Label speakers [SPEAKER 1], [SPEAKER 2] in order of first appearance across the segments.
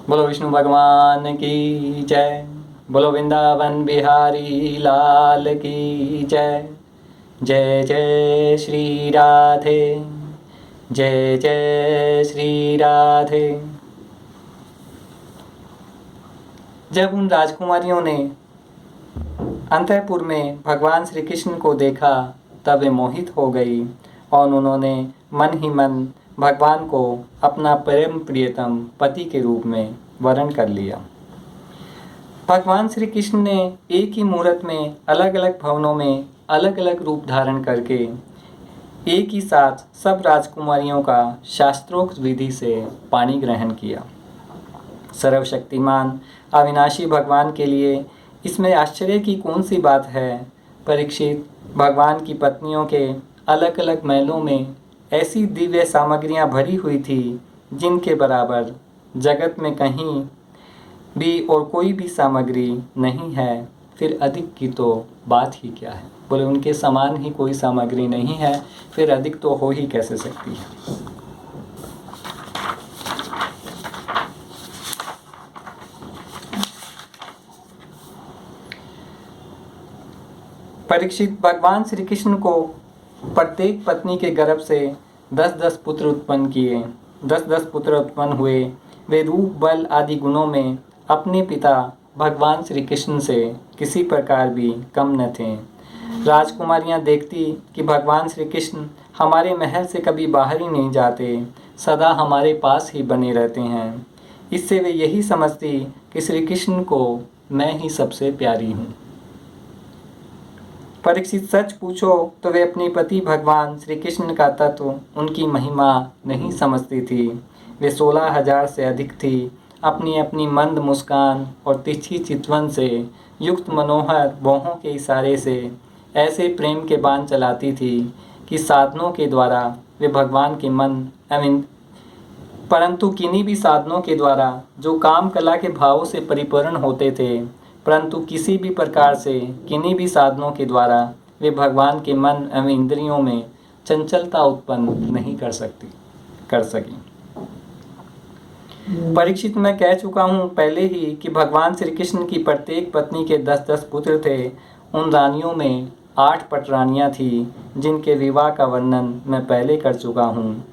[SPEAKER 1] बोलो विष्णु भगवान की जय। बोलो वृंदावन बिहारी लाल की जय। जय जय श्री राधे, जय जय श्री राधे। जब उन राजकुमारियों ने अंतःपुर में भगवान श्री कृष्ण को देखा तब वे मोहित हो गई और उन्होंने मन ही मन भगवान को अपना परम प्रियतम पति के रूप में वरण कर लिया। भगवान श्री कृष्ण ने एक ही मुहूर्त में अलग अलग भवनों में अलग अलग रूप धारण करके एक ही साथ सब राजकुमारियों का शास्त्रोक्त विधि से पानी ग्रहण किया। सर्वशक्तिमान अविनाशी भगवान के लिए इसमें आश्चर्य की कौन सी बात है। परीक्षित, भगवान की पत्नियों के अलग अलग महलों में ऐसी दिव्य सामग्रियां भरी हुई थी जिनके बराबर जगत में कहीं भी और कोई भी सामग्री नहीं है, फिर अधिक की तो बात ही क्या है। बोले उनके समान ही कोई सामग्री नहीं है, फिर अधिक तो हो ही कैसे सकती है। परीक्षित, भगवान श्री कृष्ण को प्रत्येक पत्नी के गर्भ से 10-10 पुत्र उत्पन्न किए। 10-10 पुत्र उत्पन्न हुए। वे रूप, बल आदि गुणों में अपने पिता भगवान श्री कृष्ण से किसी प्रकार भी कम न थे। राजकुमारियां देखती कि भगवान श्री कृष्ण हमारे महल से कभी बाहर ही नहीं जाते, सदा हमारे पास ही बने रहते हैं। इससे वे यही समझती कि श्री कृष्ण को मैं ही सबसे प्यारी हूँ। परीक्षित, सच पूछो तो वे अपने पति भगवान श्री कृष्ण का तत्व, उनकी महिमा नहीं समझती थी। वे 16,000 से अधिक थी। अपनी अपनी मंद मुस्कान और तिरछी चितवन से युक्त मनोहर भौहों के इशारे से ऐसे प्रेम के बाण चलाती थी कि साधनों के द्वारा वे भगवान के मन एवं परंतु किन्हीं भी साधनों के द्वारा जो काम कला के भावों से परिपूर्ण होते थे, परंतु किसी भी प्रकार से किन्हीं भी साधनों के द्वारा वे भगवान के मन एवं इंद्रियों में चंचलता उत्पन्न नहीं कर सकी। परीक्षित, मैं कह चुका हूँ पहले ही कि भगवान श्री कृष्ण की प्रत्येक पत्नी के 10-10 पुत्र थे। उन रानियों में 8 पटरानियाँ थी जिनके विवाह का वर्णन मैं पहले कर चुका हूँ।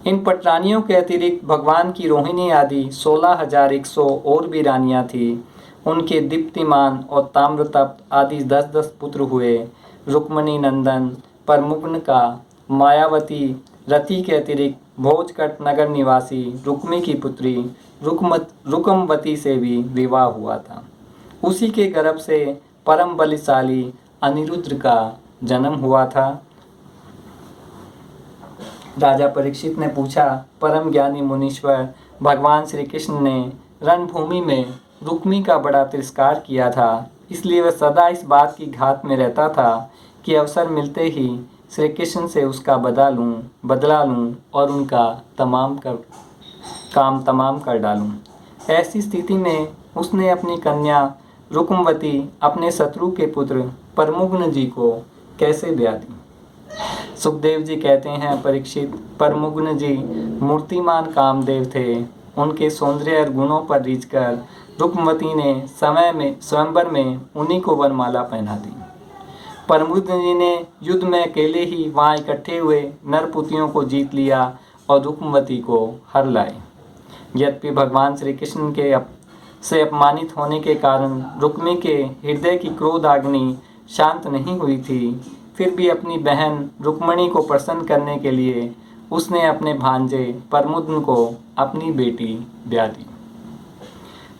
[SPEAKER 1] इन पटरानियों के अतिरिक्त भगवान की रोहिणी आदि 16,100 और भी रानियां थी। उनके दीप्तिमान और ताम्रतप्त आदि 10-10 पुत्र हुए। रुक्मणी नंदन, प्रमुग्न का, मायावती, रति के अतिरिक्त भोजकट नगर निवासी रुक्मी की पुत्री रुकमवती से भी विवाह हुआ था। उसी के गर्भ से परम बलशाली अनिरुद्ध का जन्म हुआ था। राजा परीक्षित ने पूछा, परम ज्ञानी मुनीश्वर, भगवान श्री कृष्ण ने रणभूमि में रुक्मी का बड़ा तिरस्कार किया था, इसलिए वह सदा इस बात की घात में रहता था कि अवसर मिलते ही श्री कृष्ण से उसका बदला लूं और उनका काम तमाम कर डालूं। ऐसी स्थिति में उसने अपनी कन्या रुक्मवती अपने शत्रु के पुत्र प्रमुग्न जी को कैसे ब्याह दी। सुखदेव जी कहते हैं, परीक्षित, प्रमुग्न जी मूर्तिमान कामदेव थे। उनके सौंदर्य और गुणों पर रीझकर रुक्मवती ने स्वयंवर में उन्हीं को वरमाला पहना दी। प्रमुग्न जी ने युद्ध में अकेले ही वहां इकट्ठे हुए नरपुतियों को जीत लिया और रुक्मवती को हर लाए। यद्यपि भगवान श्री कृष्ण के से अपमानित होने के कारण रुक्मी के हृदय की क्रोधाग्नि शांत नहीं हुई थी, फिर भी अपनी बहन रुक्मणी को प्रसन्न करने के लिए उसने अपने भांजे प्रमुद्न को अपनी बेटी ब्याह दी।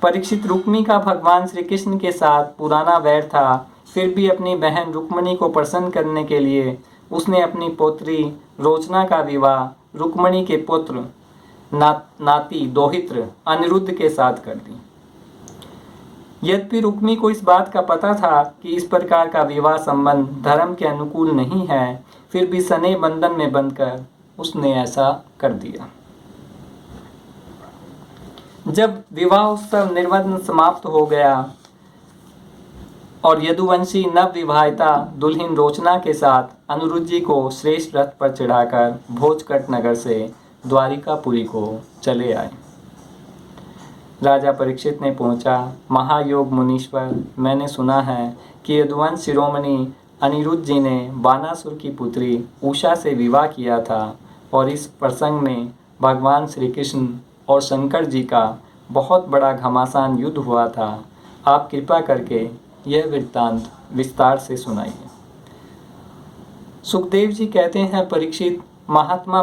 [SPEAKER 1] परीक्षित, रुक्मी का भगवान श्री कृष्ण के साथ पुराना वैर था, फिर भी अपनी बहन रुक्मणी को प्रसन्न करने के लिए उसने अपनी पौत्री रोचना का विवाह रुक्मणी के पुत्र नाती दोहित्र अनिरुद्ध के साथ कर दी। यद्यपि रुक्मी को इस बात का पता था कि इस प्रकार का विवाह संबंध धर्म के अनुकूल नहीं है, फिर भी स्नेह बंधन में बंधकर उसने ऐसा कर दिया। जब विवाह उत्सव निर्विघ्न समाप्त हो गया और यदुवंशी नवविवाहिता दुल्हन रोचना के साथ अनिरुद्ध जी को श्रेष्ठ रथ पर चढ़ाकर भोजकट नगर से द्वारिकापुरी को चले आए। राजा परीक्षित ने पूछा, महायोग मुनीश्वर, मैंने सुना है कि यदुवंश शिरोमणि अनिरुद्ध जी ने बानासुर की पुत्री उषा से विवाह किया था और इस प्रसंग में भगवान श्री कृष्ण और शंकर जी का बहुत बड़ा घमासान युद्ध हुआ था। आप कृपा करके यह वृत्तांत विस्तार से सुनाइए। सुखदेव जी कहते हैं, परीक्षित, महात्मा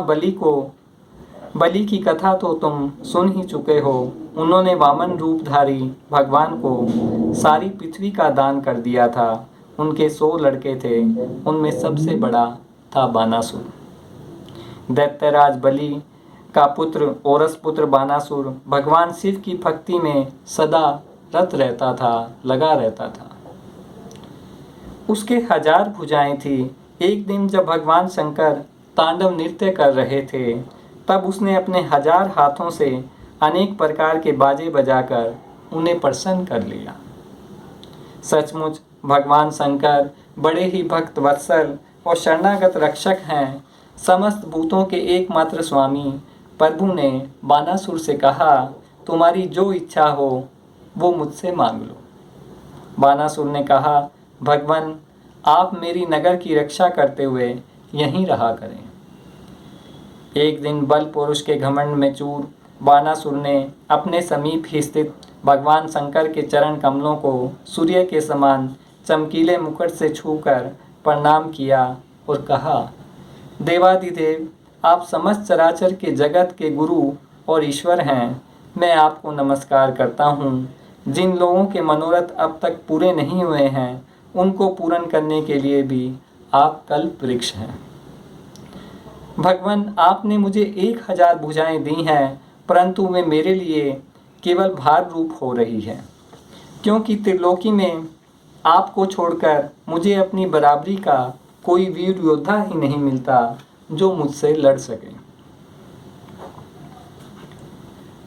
[SPEAKER 1] बलि की कथा तो तुम सुन ही चुके हो। उन्होंने वामन रूपधारी भगवान को सारी पृथ्वी का दान कर दिया था। उनके 100 लड़के थे, उनमें सबसे बड़ा था बानासुर। दैत्यराज बलि का पुत्र औरस पुत्र बानासुर भगवान शिव की भक्ति में सदा रत रहता था, लगा रहता था। उसके 1000 भुजाएं थी। एक दिन जब भगवान शंकर तांडव नृत्य कर रहे थे, तब उसने अपने 1000 हाथों से अनेक प्रकार के बाजे बजाकर उन्हें प्रसन्न कर लिया। सचमुच भगवान शंकर बड़े ही भक्त वत्सल और शरणागत रक्षक हैं। समस्त भूतों के एकमात्र स्वामी प्रभु ने बानासुर से कहा, तुम्हारी जो इच्छा हो वो मुझसे मांग लो। बानासुर ने कहा, भगवान, आप मेरी नगर की रक्षा करते हुए यहीं रहा करें। एक दिन बल पुरुष के घमंड में चूर बानासुर ने अपने समीप ही स्थित भगवान शंकर के चरण कमलों को सूर्य के समान चमकीले मुकुट से छूकर प्रणाम किया और कहा, देवादिदेव, आप समस्त चराचर के जगत के गुरु और ईश्वर हैं। मैं आपको नमस्कार करता हूँ। जिन लोगों के मनोरथ अब तक पूरे नहीं हुए हैं, उनको पूर्ण करने के लिए भी आप कल्प वृक्ष हैं। भगवान, आपने मुझे 1000 भुजाएं दी हैं, परंतु वे मेरे लिए केवल भार रूप हो रही है, क्योंकि त्रिलोकी में आपको छोड़कर मुझे अपनी बराबरी का कोई वीर योद्धा ही नहीं मिलता जो मुझसे लड़ सके।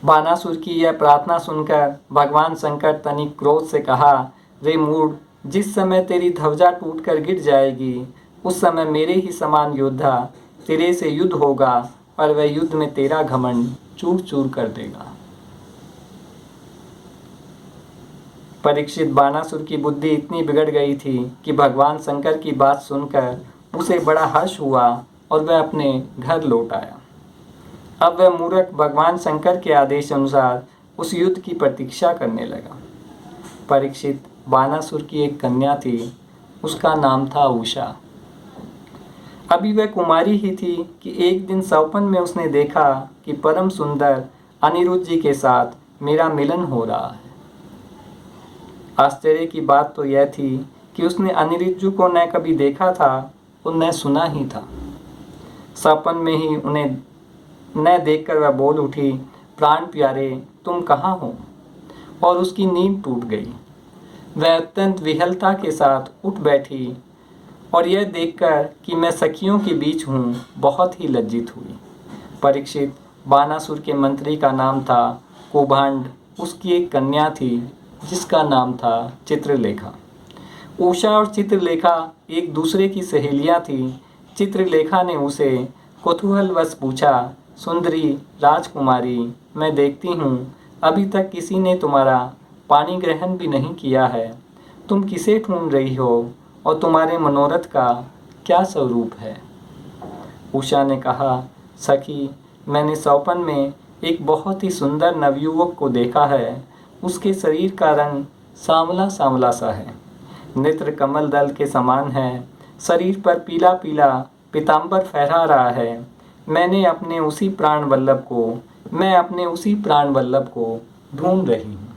[SPEAKER 1] बानासुर की यह प्रार्थना सुनकर भगवान शंकर तनिक क्रोध से कहा, रे मूढ़, जिस समय तेरी ध्वजा टूटकर गिर जाएगी, उस समय मेरे ही समान योद्धा तेरे से युद्ध होगा और वह युद्ध में तेरा घमंड चूर चूर कर देगा। परीक्षित, बानासुर की बुद्धि इतनी बिगड़ गई थी कि भगवान शंकर की बात सुनकर उसे बड़ा हर्ष हुआ और वह अपने घर लौट आया। अब वह मूर्ख भगवान शंकर के आदेश अनुसार उस युद्ध की प्रतीक्षा करने लगा। परीक्षित, बानासुर की एक कन्या थी, उसका नाम था उषा। अभी वह कुमारी ही थी कि एक दिन स्वप्न में उसने देखा कि परम सुंदर अनिरुद्ध जी के साथ मेरा मिलन हो रहा है। आश्चर्य की बात तो यह थी कि उसने अनिरुद्ध जी को न कभी देखा था और न सुना ही था। स्वप्न में ही उन्हें न देखकर वह बोल उठी, प्राण प्यारे, तुम कहाँ हो? और उसकी नींद टूट गई। वह अत्यंत विहलता के साथ उठ बैठी और यह देखकर कि मैं सखियों के बीच हूँ, बहुत ही लज्जित हुई। परीक्षित, बानासुर के मंत्री का नाम था कुभांड। उसकी एक कन्या थी जिसका नाम था चित्रलेखा। उषा और चित्रलेखा एक दूसरे की सहेलियाँ थीं। चित्रलेखा ने उसे कौतूहलवश पूछा, सुंदरी राजकुमारी, मैं देखती हूँ अभी तक किसी ने तुम्हारा पानी ग्रहण भी नहीं किया है। तुम किसे ढूंढ रही हो और तुम्हारे मनोरथ का क्या स्वरूप है? उषा ने कहा, सखी, मैंने स्वप्न में एक बहुत ही सुंदर नवयुवक को देखा है। उसके शरीर का रंग सांवला सांवला सा है, नेत्र कमल दल के समान है, शरीर पर पीला पीला पीतांबर फहरा रहा है। मैं अपने उसी प्राण वल्लभ को ढूंढ रही हूँ।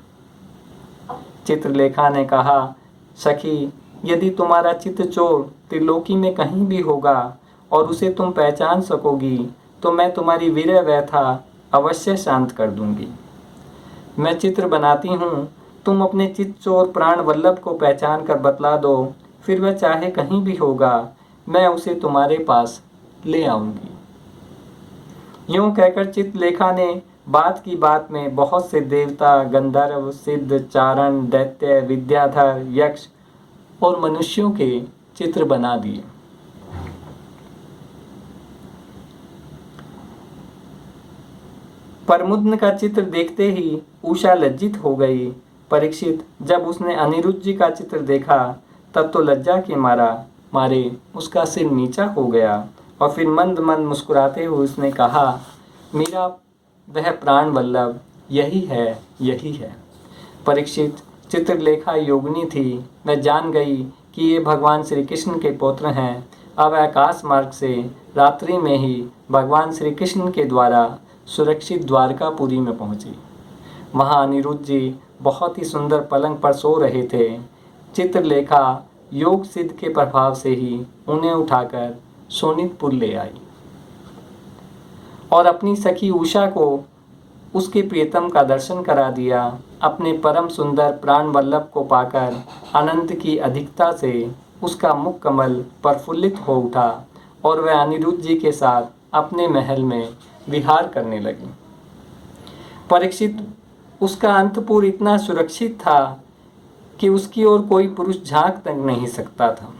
[SPEAKER 1] चित्रलेखा ने कहा, सखी, यदि तुम्हारा चित्तचोर त्रिलोकी में कहीं भी होगा और उसे तुम पहचान सकोगी तो मैं तुम्हारी वीर व्यथा अवश्य शांत कर दूंगी। मैं चित्र बनाती हूँ, तुम अपने चित्तचोर प्राण वल्लभ को पहचान कर बतला दो, फिर वह चाहे कहीं भी होगा, मैं उसे तुम्हारे पास ले आऊंगी। यूं कहकर चित्रलेखा ने बात की बात में बहुत से देवता, गंधर्व, सिद्ध, चारण, दैत्य, विद्याधर, यक्ष और मनुष्यों के चित्र बना दिए। प्रमुद्न का चित्र देखते ही उषा लज्जित हो गई। परीक्षित जब उसने अनिरुद्ध जी का चित्र देखा तब तो लज्जा के मारे उसका सिर नीचा हो गया और फिर मंद मंद मुस्कुराते हुए उसने कहा, मेरा वह प्राण वल्लभ यही है। परीक्षित चित्रलेखा योगिनी थी। वह जान गई कि ये भगवान श्री कृष्ण के पुत्र हैं। अब आकाश मार्ग से रात्रि में ही भगवान श्री कृष्ण के द्वारा सुरक्षित द्वारकापुरी में पहुंची। वहां अनिरुद्ध जी बहुत ही सुंदर पलंग पर सो रहे थे। चित्रलेखा योग सिद्ध के प्रभाव से ही उन्हें उठाकर सोनितपुर ले आई और अपनी सखी उषा को उसके प्रियतम का दर्शन करा दिया। अपने परम सुंदर प्राण वल्लभ को पाकर अनंत की अधिकता से उसका मुख कमल प्रफुल्लित हो उठा और वह अनिरुद्ध जी के साथ अपने महल में विहार करने लगी। परीक्षित उसका अंतपुर इतना सुरक्षित था कि उसकी ओर कोई पुरुष झांक तक नहीं सकता था।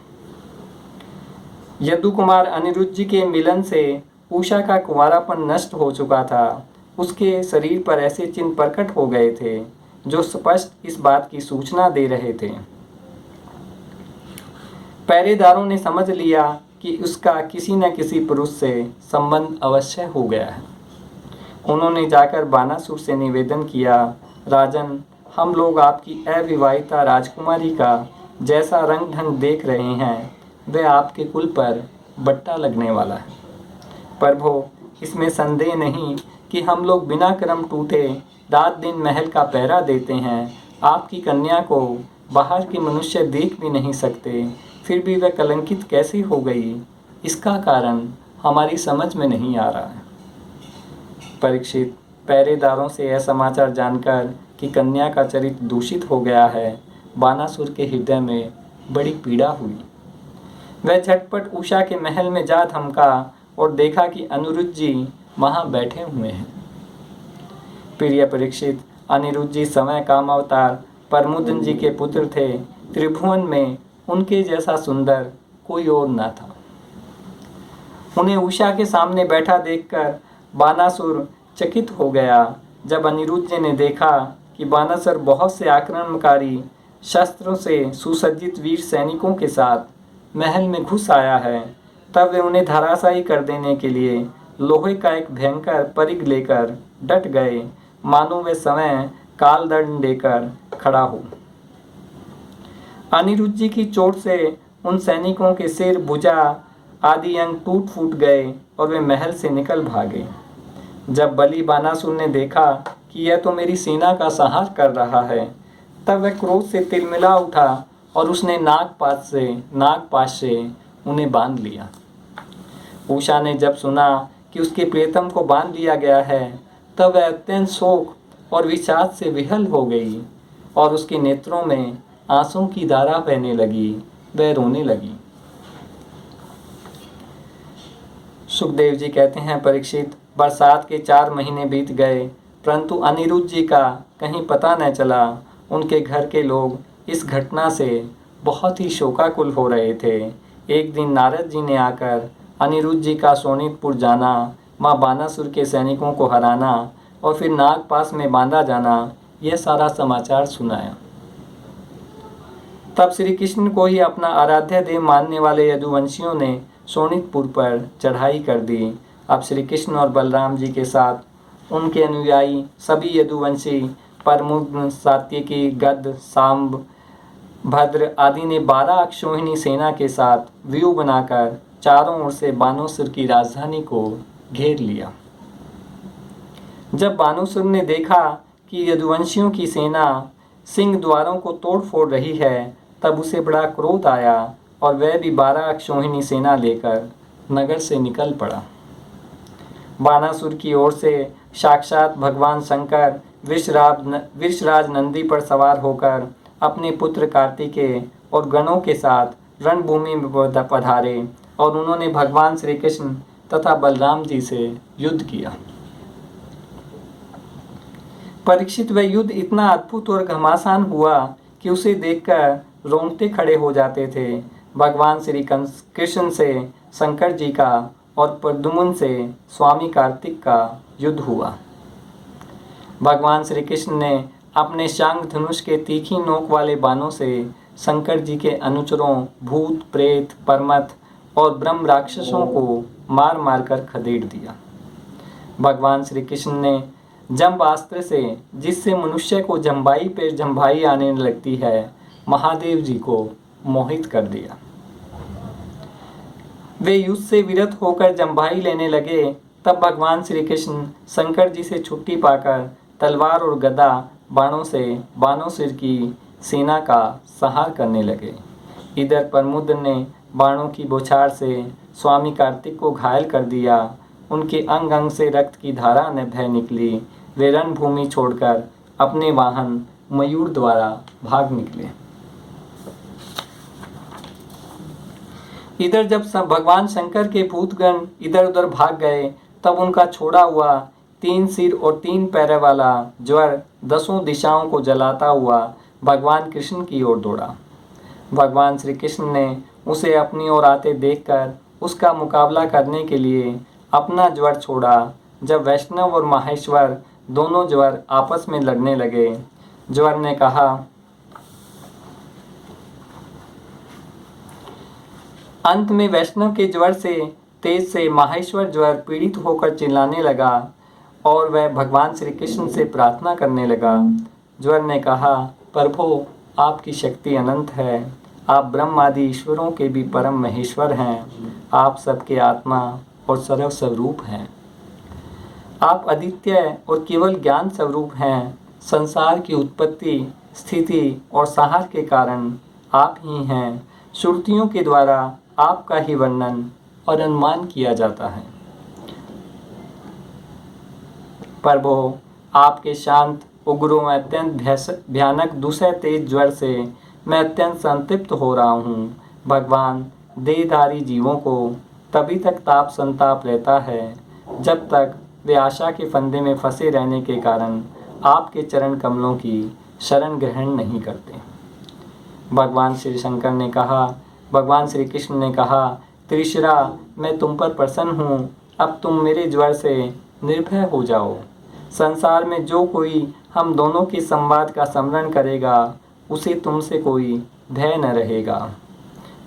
[SPEAKER 1] यदु कुमार अनिरुद्ध जी के मिलन से उषा का कुंवारापन नष्ट हो चुका था। उसके शरीर पर ऐसे चिन्ह प्रकट हो गए थे जो स्पष्ट इस बात की सूचना दे रहे थे। पहरेदारों ने समझ लिया कि उसका किसी न किसी पुरुष से संबंध अवश्य हो गया है। उन्होंने जाकर बानासुर से निवेदन किया, राजन, हम लोग आपकी अविवाहिता राजकुमारी का जैसा रंग ढंग देख रहे हैं वह आपके कुल पर बट्टा लगने वाला है। प्रभो, इसमें संदेह नहीं कि हम लोग बिना कर्म टूटे रात दिन महल का पहरा देते हैं। आपकी कन्या को बाहर के मनुष्य देख भी नहीं सकते, फिर भी वह कलंकित कैसे हो गई, इसका कारण हमारी समझ में नहीं आ रहा है। परीक्षित पहरेदारों से यह समाचार जानकर कि कन्या का चरित्र दूषित हो गया है, बानासुर के हृदय में बड़ी पीड़ा हुई। वह झटपट उषा के महल में जा थमका और देखा कि अनिरुद्ध जी वहां बैठे हुए हैं। प्रिय परीक्षित, अनिरुद्ध जी समय कामावतार प्रमुद्न जी के पुत्र थे। त्रिभुवन में उनके जैसा सुंदर कोई और न था। उन्हें उषा के सामने बैठा देखकर बानासुर चकित हो गया। जब अनिरुद्ध जी ने देखा कि बानासुर बहुत से आक्रमणकारी शस्त्रों से सुसज्जित वीर सैनिकों के साथ महल में घुस आया है, तब वे उन्हें धराशायी कर देने के लिए लोहे का एक भयंकर परिघ लेकर डट गए, मानो वे समय कालदंड लेकर खड़ा हो। अनिरुद्ध जी की चोट से उन सैनिकों के सिर, भुजा आदि अंग टूट फूट गए और वे महल से निकल भागे। जब बलि बानासुर ने देखा कि यह तो मेरी सेना का संहार कर रहा है, तब वह क्रोध से तिलमिला उठा और उसने नागपाश से उन्हें बांध लिया। उषा ने जब सुना कि उसके प्रियतम को बांध लिया गया है, तब वह अत्यंत शोक और विषाद से विहल हो गई और उसके नेत्रों में आंसू की धारा बहने लगी। वह रोने लगी। सुखदेव जी कहते हैं, परीक्षित, बरसात के 4 महीने बीत गए, परंतु अनिरुद्ध जी का कहीं पता न चला। उनके घर के लोग इस घटना से बहुत ही शोकाकुल हो रहे थे। एक दिन नारद जी ने आकर अनिरुद्ध जी का सोनितपुर जाना, माँ बानासुर के सैनिकों को हराना और फिर नागपाश में बांधा जाना, यह सारा समाचार सुनाया। तब श्री कृष्ण को ही अपना आराध्य देव मानने वाले यदुवंशियों ने सोनितपुर पर चढ़ाई कर दी। अब श्री कृष्ण और बलराम जी के साथ उनके अनुयायी सभी यदुवंशी प्रमुद्न, सात्यकी, गद्द, सांब, भद्र आदि ने 12 अक्षौहिणी सेना के साथ व्यूह बनाकर चारों ओर से बानासुर की राजधानी को घेर लिया। जब बानासुर ने देखा कि यदुवंशियों की सेना सिंह द्वारों को तोड़ फोड़ रही है, तब उसे बड़ा क्रोध आया और वह भी 12 अक्षौहिणी सेना लेकर नगर से निकल पड़ा। बानासुर की ओर से साक्षात भगवान शंकर वृषराज नंदी पर सवार होकर अपने पुत्र कार्तिकेय और गणों के साथ रणभूमि में पधारे और उन्होंने भगवान श्री कृष्ण तथा बलराम जी से युद्ध किया। परीक्षित, वह युद्ध इतना अद्भुत और घमासान हुआ कि उसे देखकर रोंगटे खड़े हो जाते थे। भगवान श्री कृष्ण से शंकर जी का और प्रद्युम्न से स्वामी कार्तिक का युद्ध हुआ। भगवान श्री कृष्ण ने अपने शांग धनुष के तीखी नोक वाले बाणों से शंकर जी के अनुचरों, भूत प्रेत, परमत और ब्रह्म राक्षसों को मार मार कर खदेड़ दिया। भगवान श्री कृष्ण ने जम्बास्त्र से, जिससे मनुष्य को जम्बाई पे जम्बाई आने लगती है, महादेव जी को मोहित कर दिया। वे युद्ध से विरत होकर जम्बाई लेने लगे। तब भगवान श्री कृष्ण शंकर जी से छुट्टी पाकर तलवार और गदा बाणों से बाणासुर की सेना का संहार करने लगे। इधर प्रमुद्र ने बाणों की बौछार से स्वामी कार्तिक को घायल कर दिया। उनके अंग अंग से रक्त की धारा ने बह निकली। वे रणभूमि छोड़कर अपने वाहन मयूर द्वारा भाग निकले। इधर जब भगवान शंकर के भूतगण इधर उधर भाग गए, तब उनका छोड़ा हुआ 3 सिर और 3 पैर वाला ज्वर 10 दिशाओं को जलाता हुआ भगवान कृष्ण की ओर दौड़ा। भगवान श्री कृष्ण ने उसे अपनी ओर आते देखकर उसका मुकाबला करने के लिए अपना ज्वर छोड़ा। जब वैष्णव और माहेश्वर दोनों ज्वर आपस में लड़ने लगे, ज्वर ने कहा, अंत में वैष्णव के ज्वर से तेज से माहेश्वर ज्वर पीड़ित होकर चिल्लाने लगा और वह भगवान श्री कृष्ण से प्रार्थना करने लगा। ज्वर ने कहा, प्रभु आपकी शक्ति अनंत है, आप ब्रह्म आदि ईश्वरों के भी परम महेश्वर हैं, आप सबके आत्मा और सर्व स्वरूप हैं, आप अद्वितीय और केवल ज्ञान स्वरूप हैं। संसार की उत्पत्ति, स्थिति और संहार के कारण आप ही हैं। श्रुतियों के द्वारा आपका ही वर्णन और अनुमान किया जाता है। प्रभु आपके शांत, उग्र व अत्यंत भयानक दूसरे तेज ज्वर से मैं अत्यंत संतृप्त हो रहा हूँ। भगवान देहधारी जीवों को तभी तक ताप संताप रहता है जब तक वे आशा के फंदे में फंसे रहने के कारण आपके चरण कमलों की शरण ग्रहण नहीं करते। भगवान श्री शंकर ने कहा, भगवान श्री कृष्ण ने कहा, त्रिशरा मैं तुम पर प्रसन्न हूँ, अब तुम मेरे ज्वर से निर्भय हो जाओ। संसार में जो कोई हम दोनों के संवाद का स्मरण करेगा, उसे तुमसे कोई भय न रहेगा।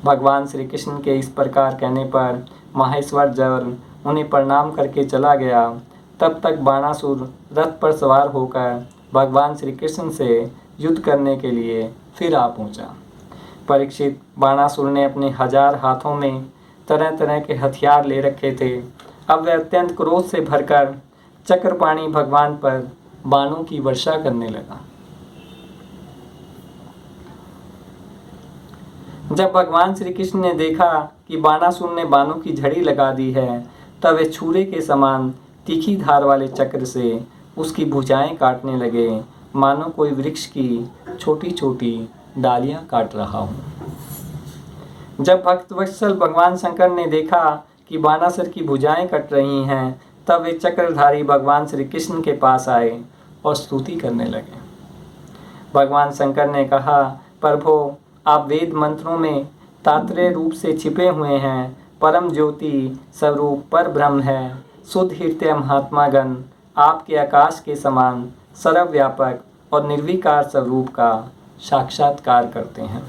[SPEAKER 1] भगवान श्री कृष्ण के इस प्रकार कहने पर माहेश्वर ज्वर उन्हें प्रणाम करके चला गया। तब तक बाणासुर रथ पर सवार होकर भगवान श्री कृष्ण से युद्ध करने के लिए फिर आ पहुंचा। परीक्षित, बाणासुर ने अपने 1000 हाथों में तरह तरह के हथियार ले रखे थे। अब वह अत्यंत क्रोध से भरकर चक्रपाणी भगवान पर बाणों की वर्षा करने लगा। जब भगवान श्री कृष्ण ने देखा कि बाणासुर ने बाणों की झड़ी लगा दी है, तब वे छुरे के समान तीखी धार वाले चक्र से उसकी भुजाएं काटने लगे, मानो कोई वृक्ष की छोटी छोटी डालियां काट रहा हो। जब भक्तवत्सल भगवान शंकर ने देखा कि बाणासुर की भुजाएं कट रही हैं, तब वे चक्रधारी भगवान श्री कृष्ण के पास आए और स्तुति करने लगे। भगवान शंकर ने कहा, प्रभु आप वेद मंत्रों में तात्पर्य रूप से छिपे हुए हैं, परम ज्योति स्वरूप पर ब्रह्म है, शुद्ध हृदय महात्मागण आपके आकाश के समान सर्वव्यापक और निर्विकार स्वरूप का साक्षात्कार करते हैं।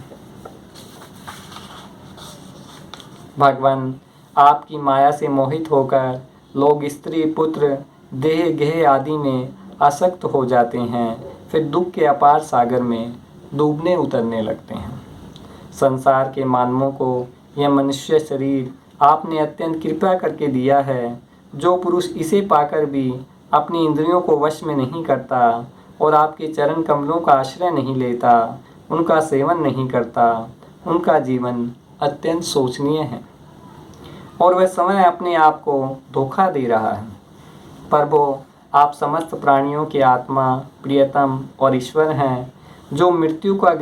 [SPEAKER 1] भगवान आपकी माया से मोहित होकर लोग स्त्री, पुत्र, देह, गेह आदि में आसक्त हो जाते हैं, फिर दुख के अपार सागर में डूबने उतरने लगते हैं। संसार के मानवों को यह मनुष्य शरीर आपने अत्यंत कृपा करके दिया है। जो पुरुष इसे पाकर भी अपनी इंद्रियों को वश में नहीं करता और आपके चरण कमलों का आश्रय नहीं लेता, उनका सेवन नहीं करता, उनका जीवन अत्यंत शोचनीय है और वह समय अपने आप को धोखा दे रहा है। प्रभु आप समस्त प्राणियों के आत्मा, प्रियतम और ईश्वर हैं। जो मृत्यु का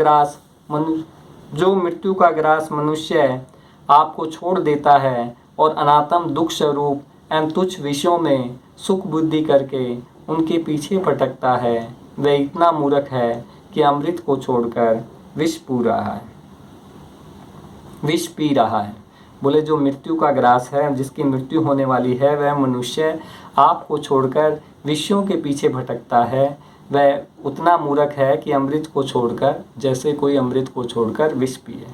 [SPEAKER 1] ग्रास मनुष्य आपको छोड़ देता है और अनात्म दुख स्वरूप एवं तुच्छ विषयों में सुख बुद्धि करके उनके पीछे भटकता है, वह इतना मूर्ख है कि अमृत को छोड़कर विष पी रहा है। विष पी रहा है। बोले जो मृत्यु का ग्रास है, जिसकी मृत्यु होने वाली है, वह मनुष्य आपको छोड़कर विषयों के पीछे भटकता है। वह उतना मूर्ख है कि अमृत को छोड़कर, जैसे कोई अमृत को छोड़कर विष पिए।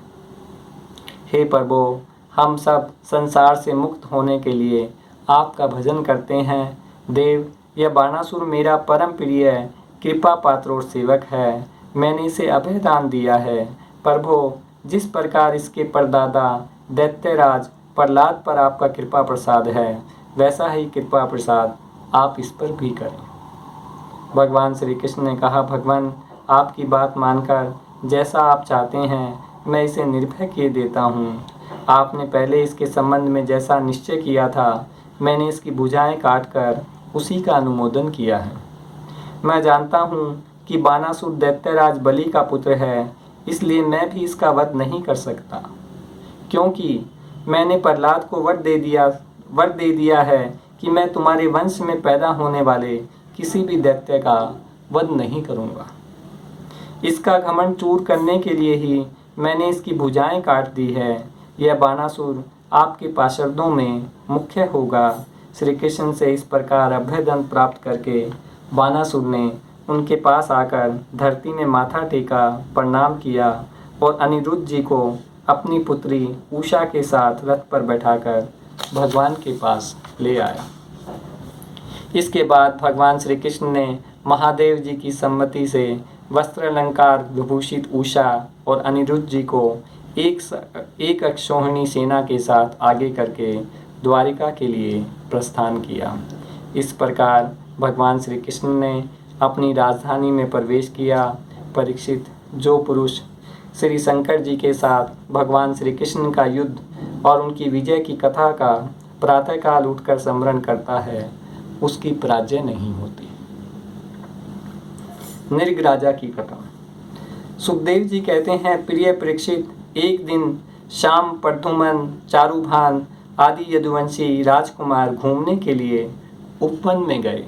[SPEAKER 1] हे प्रभु, हम सब संसार से मुक्त होने के लिए आपका भजन करते हैं। देव, यह बाणासुर मेरा परम प्रिय कृपा पात्र और सेवक है। मैंने इसे अभय दान दिया है। प्रभु, जिस प्रकार इसके परदादा दैत्यराज प्रहलाद पर आपका कृपा प्रसाद है, वैसा ही कृपा प्रसाद आप इस पर भी करें। भगवान श्री कृष्ण ने कहा, भगवान, आपकी बात मानकर जैसा आप चाहते हैं मैं इसे निर्भय किए देता हूँ। आपने पहले इसके संबंध में जैसा निश्चय किया था, मैंने इसकी भुजाएं काटकर उसी का अनुमोदन किया है। मैं जानता हूँ कि बानासुर दैत्यराज बलि का पुत्र है, इसलिए मैं भी इसका वध नहीं कर सकता, क्योंकि मैंने प्रहलाद को वर दे दिया है कि मैं तुम्हारे वंश में पैदा होने वाले किसी भी दैत्य का वध नहीं करूँगा। इसका घमंड चूर करने के लिए ही मैंने इसकी भुजाएं काट दी है। यह बाणासुर आपके पार्षदों में मुख्य होगा। श्री कृष्ण से इस प्रकार अभयदंड प्राप्त करके बाणासुर ने उनके पास आकर धरती में माथा टेका, प्रणाम किया और अनिरुद्ध जी को अपनी पुत्री उषा के साथ रथ पर बैठाकर भगवान के पास ले आया। इसके बाद भगवान श्री कृष्ण ने महादेव जी की सम्मति से वस्त्र अलंकार विभूषित उषा और अनिरुद्ध जी को एक अक्षौहिणी सेना के साथ आगे करके द्वारिका के लिए प्रस्थान किया। इस प्रकार भगवान श्री कृष्ण ने अपनी राजधानी में प्रवेश किया। परीक्षित, जो पुरुष श्री शंकर जी के साथ भगवान श्री कृष्ण का युद्ध और उनकी विजय की कथा का प्रातःकाल उठकर स्मरण करता है, उसकी पराजय नहीं होती। नृग राजा की कथा। सुखदेव जी कहते हैं, प्रिय परीक्षित, एक दिन शाम प्रद्युम्न, चारुभान आदि यदुवंशी राजकुमार घूमने के लिए उपवन में गए।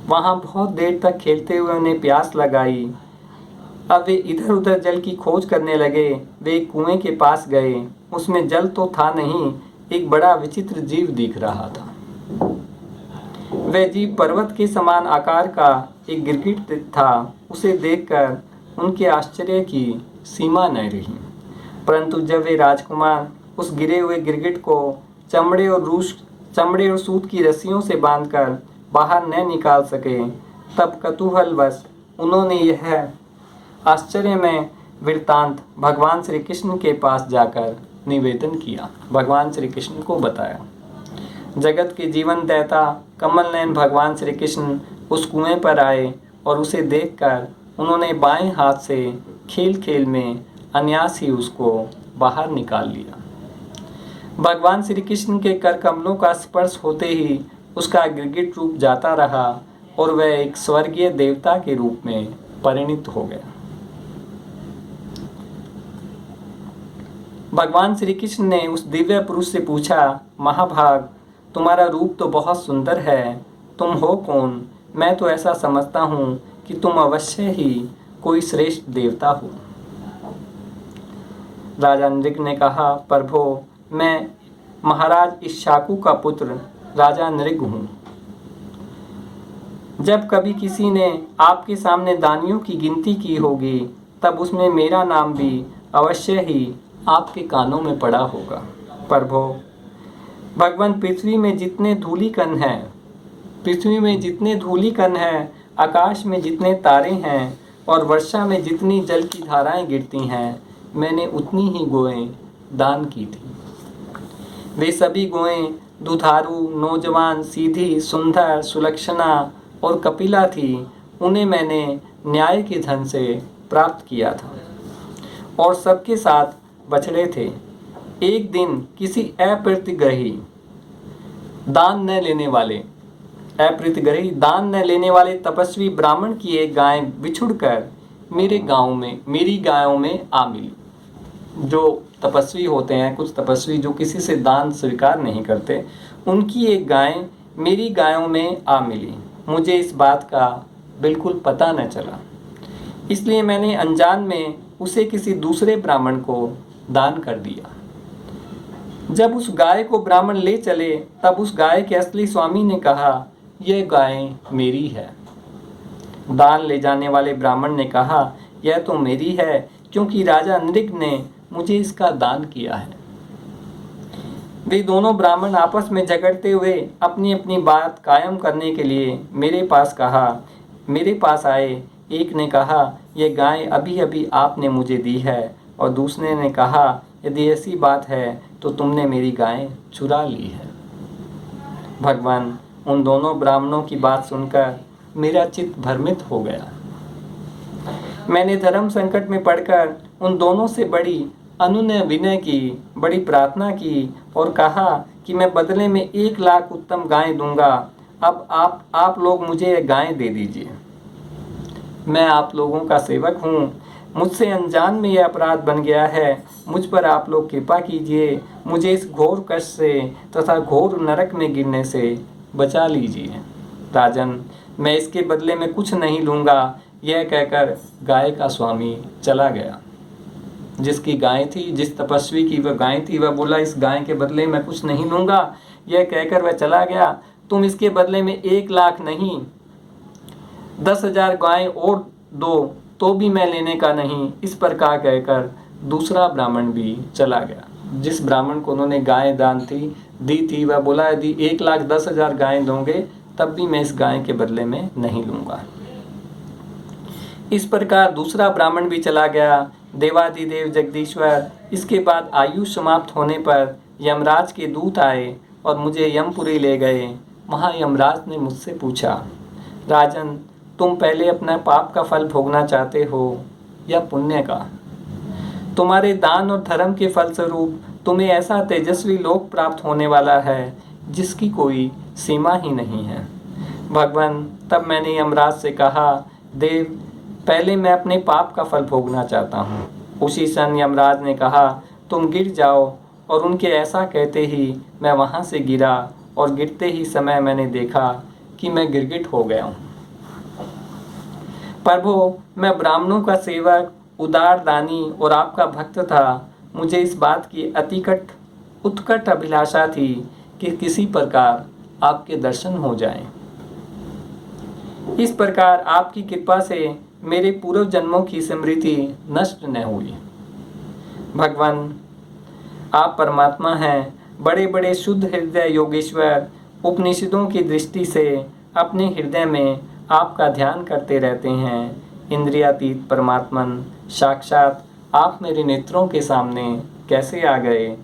[SPEAKER 1] वहाँ बहुत देर तक खेलते हुए उन्हें प्यास लगाई। अब वे इधर उधर जल की खोज करने लगे। वे एक कुएं के पास गए। उसमें जल तो था नहीं, एक बड़ा विचित्र जीव दिख रहा था। वह जीव पर्वत के समान आकार का एक गिरगिट था। उसे देखकर उनके आश्चर्य की सीमा न रही। परंतु जब वे राजकुमार उस गिरे हुए गिरगिट को चमड़े और सूत की रस्सियों से बांधकर बाहर न निकाल सके, तब कतूहलवश उन्होंने यह आश्चर्यमय वृत्तांत भगवान श्री कृष्ण के पास जाकर निवेदन किया। भगवान श्री कृष्ण को बताया। जगत के जीवन दाता कमल नयन भगवान श्री कृष्ण उस कुएं पर आए और उसे देखकर उन्होंने बाएं हाथ से खेल खेल में अनायास ही उसको बाहर निकाल लिया। भगवान श्री कृष्ण के कर कमलों का स्पर्श होते ही उसका गिरगिट रूप जाता रहा और वह एक स्वर्गीय देवता के रूप में परिणित हो गया। भगवान श्री कृष्ण ने उस दिव्य पुरुष से पूछा, महाभाग, तुम्हारा रूप तो बहुत सुंदर है, तुम हो कौन? मैं तो ऐसा समझता हूँ कि तुम अवश्य ही कोई श्रेष्ठ देवता हो। राजा नृग ने कहा, प्रभो, मैं महाराज इक्ष्वाकु का पुत्र राजा नृग हूँ। जब कभी किसी ने आपके सामने दानियों की गिनती की होगी, तब उसमें मेरा नाम भी अवश्य ही आपके कानों में पड़ा होगा। प्रभो, भगवान, पृथ्वी में जितने धूलिकण हैं, आकाश में जितने तारे हैं और वर्षा में जितनी जल की धाराएं गिरती हैं, मैंने उतनी ही गौएं दान की थी। वे सभी गौएं दुधारू, नौजवान, सीधी, सुंदर, सुलक्षणा और कपिला थी। उन्हें मैंने न्याय के धन से प्राप्त किया था और सबके साथ बछड़े थे। एक दिन किसी अप्रीतिग्रही दान न लेने वाले तपस्वी ब्राह्मण की एक गाय बिछुड़कर मेरी गायों में आ मिली। जो तपस्वी होते हैं, कुछ तपस्वी जो किसी से दान स्वीकार नहीं करते, उनकी एक गाय मेरी गायों में आ मिली। मुझे इस बात का बिल्कुल पता न चला, इसलिए मैंने अनजान में उसे किसी दूसरे ब्राह्मण को दान कर दिया। जब उस गाय को ब्राह्मण ले चले तब उस गाय के असली स्वामी ने कहा, यह गाय मेरी है। दान ले जाने वाले ब्राह्मण ने कहा, यह तो मेरी है क्योंकि राजा नृग ने मुझे इसका दान किया है। वे दोनों ब्राह्मण आपस में झगड़ते हुए अपनी अपनी बात कायम करने के लिए मेरे पास आए। एक ने कहा, यह गाय अभी अभी आपने मुझे दी है, और दूसरे ने कहा, यदि ऐसी बात है तो तुमने मेरी गाय चुरा ली है। भगवान, उन दोनों ब्राह्मणों की बात सुनकर मेरा चित्त भ्रमित हो गया। मैंने धर्म संकट में पड़कर उन दोनों से बड़ी अनुनय विनय की, बड़ी प्रार्थना की और कहा कि मैं बदले में 1 लाख उत्तम गाय दूंगा। अब आप लोग मुझे गाय दे दीजिए। मैं आप लोगों का सेवक हूँ, मुझसे अनजान में यह अपराध बन गया है। मुझ पर आप लोग कृपा कीजिए, मुझे इस घोर कष्ट से तथा घोर नरक में गिरने से बचा लीजिए। राजन, मैं इसके बदले में कुछ नहीं लूँगा। यह कहकर गाय का स्वामी चला गया। जिसकी गाय थी, जिस तपस्वी की वह गाय थी, वह बोला, इस गाय के बदले मैं कुछ नहीं लूँगा। यह कहकर वह चला गया। तुम इसके बदले में 1 लाख नहीं 10,000 गाय और दो तो भी मैं लेने का नहीं। इस प्रकार कहकर दूसरा ब्राह्मण भी चला गया। जिस ब्राह्मण को उन्होंने गाय दान दी थी वह बोला, यदि 1,10,000 गाय दोगे तब भी मैं इस गाय के बदले में नहीं लूँगा। इस प्रकार दूसरा ब्राह्मण भी चला गया। देवादिदेव जगदीश्वर, इसके बाद आयु समाप्त होने पर यमराज के दूत आए और मुझे यमपुरी ले गए। वहाँ यमराज ने मुझसे पूछा, राजन, तुम पहले अपना पाप का फल भोगना चाहते हो या पुण्य का? तुम्हारे दान और धर्म के फलस्वरूप तुम्हें ऐसा तेजस्वी लोक प्राप्त होने वाला है जिसकी कोई सीमा ही नहीं है। भगवान, तब मैंने यमराज से कहा, देव, पहले मैं अपने पाप का फल भोगना चाहता हूँ। उसी क्षण यमराज ने कहा, तुम गिर जाओ। और उनके ऐसा कहते ही मैं वहाँ से गिरा और गिरते ही समय मैंने देखा कि मैं गिरगिट हो गया हूँ। प्रभु, मैं ब्राह्मणों का सेवक, उदार दानी और आपका भक्त था। मुझे इस बात की उत्कट अभिलाषा थी कि किसी प्रकार आपके दर्शन हो जाएं। इस प्रकार आपकी कृपा से मेरे पूर्व जन्मों की स्मृति नष्ट न हुई। भगवान, आप परमात्मा हैं, बड़े बड़े शुद्ध हृदय योगेश्वर। उपनिषदों की दृष्टि से अपने हृदय में आपका ध्यान करते रहते हैं। इंद्रियातीत परमात्मन, साक्षात आप मेरे नेत्रों के सामने कैसे आ गए?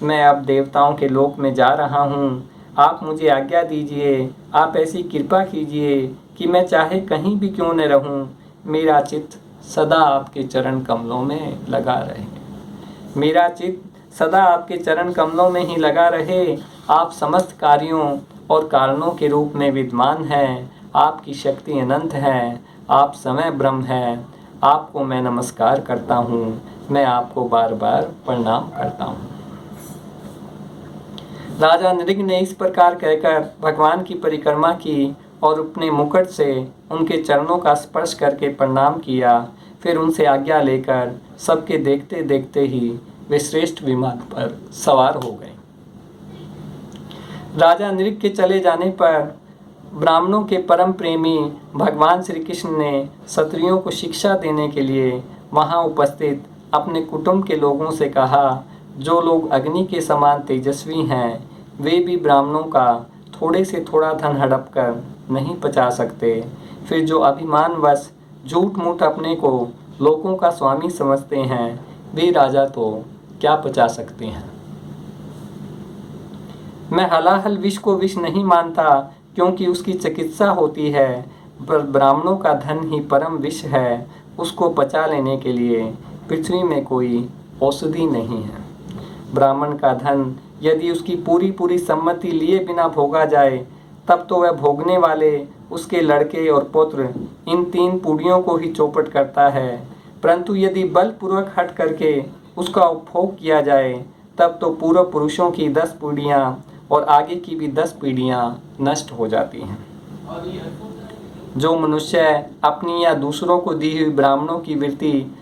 [SPEAKER 1] मैं अब देवताओं के लोक में जा रहा हूँ। आप मुझे आज्ञा दीजिए। आप ऐसी कृपा कीजिए कि मैं चाहे कहीं भी क्यों न रहूँ, मेरा चित्त सदा आपके चरण कमलों में लगा रहे। मेरा चित्त सदा आपके चरण कमलों में ही लगा रहे। आप समस्त कार्यों और कारणों के रूप में विद्यमान हैं। आपकी शक्ति अनंत है। आप समय ब्रह्म हैं। आपको मैं नमस्कार करता हूँ। मैं आपको बार बार प्रणाम करता हूँ। राजा नृग ने इस प्रकार कहकर भगवान की परिक्रमा की और अपने मुकुट से उनके चरणों का स्पर्श करके प्रणाम किया। फिर उनसे आज्ञा लेकर सबके देखते देखते ही वे श्रेष्ठ विमान पर सवार हो गए। राजा नृग के चले जाने पर ब्राह्मणों के परम प्रेमी भगवान श्री कृष्ण ने क्षत्रियों को शिक्षा देने के लिए वहां उपस्थित अपने कुटुंब के लोगों से कहा, जो लोग अग्नि के समान तेजस्वी हैं, वे भी ब्राह्मणों का थोड़े से थोड़ा धन हड़प कर नहीं पचा सकते। फिर जो अभिमानवश झूठ मूठ अपने को लोगों का स्वामी समझते हैं, वे राजा तो क्या पचा सकते हैं। मैं हलाहल विष को विष नहीं मानता, क्योंकि उसकी चिकित्सा होती है, पर ब्राह्मणों का धन ही परम विष है। उसको पचा लेने के लिए पृथ्वी में कोई औषधि नहीं है। ब्राह्मण का धन यदि उसकी पूरी सम्मति लिए बिना भोगा जाए, तब तो वह भोगने वाले, उसके लड़के और पुत्र, इन 3 पीढ़ियों को ही चौपट करता है। परंतु यदि बलपूर्वक हट करके उसका उपभोग किया जाए, तब तो पूर्व पुरुषों की 10 पीढ़ियाँ और आगे की भी 10 पीढ़ियाँ नष्ट हो जाती हैं। जो मनुष्य अपनी या दूसरों को दी हुई ब्राह्मणों की वृत्ति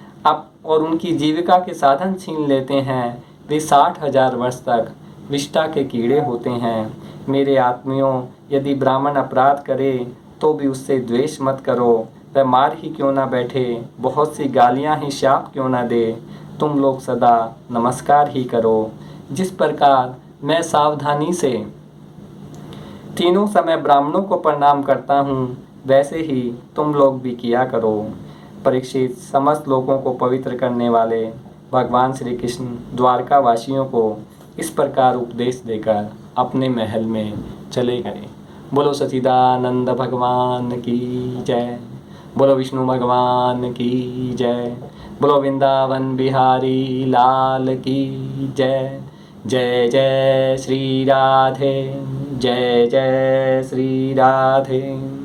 [SPEAKER 1] और उनकी जीविका के साधन छीन लेते हैं, वे 60,000 वर्ष तक विष्ठा के कीड़े होते हैं। मेरे आत्मियों, यदि ब्राह्मण अपराध करे तो भी उससे द्वेष मत करो। वह मार ही क्यों ना बैठे, बहुत सी गालियां ही शाप क्यों ना दे, तुम लोग सदा नमस्कार ही करो। जिस प्रकार मैं सावधानी से तीनों समय ब्राह्मणों को प्रणाम करता हूँ, वैसे ही तुम लोग भी किया करो। परीक्षित, समस्त लोगों को पवित्र करने वाले भगवान श्री कृष्ण द्वारका वासियों को इस प्रकार उपदेश देकर अपने महल में चले गए। बोलो सच्चिदानंद भगवान की जय। बोलो विष्णु भगवान की जय। बोलो वृंदावन बिहारी लाल की जय। जय जय श्री राधे, जय जय श्री राधे।